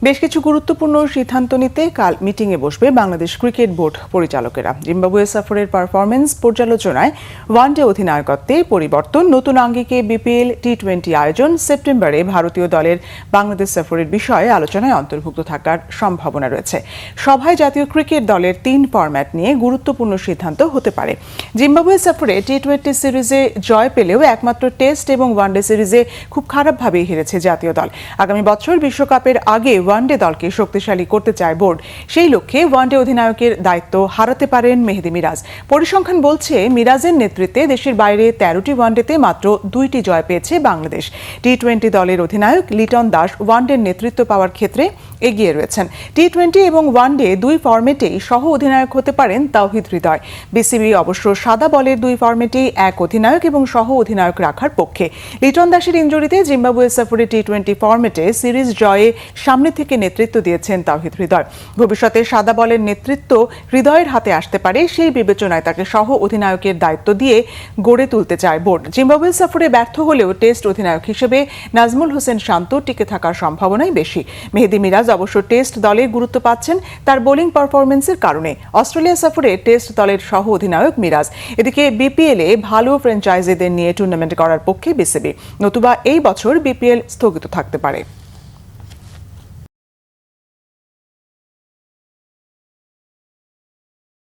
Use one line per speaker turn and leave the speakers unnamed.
বেশ কিছু গুরুত্বপূর্ণ সিদ্ধান্ত নিতে কাল মিটিংয়ে বসবে বাংলাদেশ ক্রিকেট বোর্ড পরিচালকেরা। জিম্বাবুয়ে সফরের পারফরমেন্স পর্যালোচনায় ওয়ানডে অধিনায়কত্বে পরিবর্তন, নতুন আঙ্গিকে বিপিএল টি-20 আয়োজন, সেপ্টেম্বরে ভারতীয় দলের বাংলাদেশ সফরের বিষয়ে আলোচনায় অন্তর্ভুক্ত থাকার সম্ভাবনা রয়েছে। সভায় জাতীয় ক্রিকেট দলের 3 ফরম্যাট নিয়ে গুরুত্বপূর্ণ সিদ্ধান্ত হতে পারে। জিম্বাবুয়ে সফরে টি-20 সিরিজে জয় পেলেও একমাত্র টেস্ট এবং ওয়ানডে সিরিজে খুব খারাপভাবেই হেরেছে জাতীয় দল। আগামী বছর বিশ্বকাপের আগে ওয়ানডে দলকে শক্তিশালী করতে চায় বোর্ড। সেই লক্ষ্যে ওয়ানডে অধিনায়কের দায়িত্ব হারাতে পারেন মেহেদী মিরাজ। পরিসংখ্যান বলছে, মিরাজের নেতৃত্বে দেশের বাইরে 13টি ওয়ানডেতে মাত্র 2টি জয় পেয়েছে বাংলাদেশ। টি-20 দলের অধিনায়ক লিটন দাস ওয়ানডের নেতৃত্ব পাওয়ার ক্ষেত্রে এগিয়ে রয়েছেন। টি-20 এবং ওয়ানডে 2 ফরম্যাটেই সহ অধিনায়ক হতে পারেন তাওহিদ হৃদয়। বিসিবি অবশ্য সাদা বলের 2 ফরম্যাটেই এক অধিনায়ক এবং সহ অধিনায়ক রাখার পক্ষে। লিটন দাসের ইনজুরিতে জিম্বাবুয়ে সফরে টি-20 ফরম্যাটে সিরিজ জয়ে সামনে থেকে নেতৃত্ব দিয়েছেন তাওহিদ হৃদয়। ভবিষ্যতে সাদা বলের নেতৃত্ব হৃদয়ের হাতে আসতে পারে, সেই বিবেচনায় তাকে সহ অধিনায়কের দায়িত্ব দিয়ে গড়ে তুলতে চায় বোর্ড। জিম্বাবুয়ে সফরে ব্যর্থ হলেও টেস্ট অধিনায়ক হিসেবে নাজমুল হোসেন শান্ত টিকে থাকার সম্ভাবনাই বেশি। মেহেদী মিরাজ অবশ্য টেস্ট দলে গুরুত্ব পাচ্ছেন তার বোলিং পারফরমেন্সের কারণে। অস্ট্রেলিয়া সফরে টেস্ট দলের সহ অধিনায়ক মিরাজ। এদিকে বিপিএল এ ভালো ফ্র্যাঞ্চাইজিদের নিয়ে টুর্নামেন্ট করার পক্ষে বিসিবি, নতুবা এই বছর বিপিএল স্থগিত থাকতে পারে।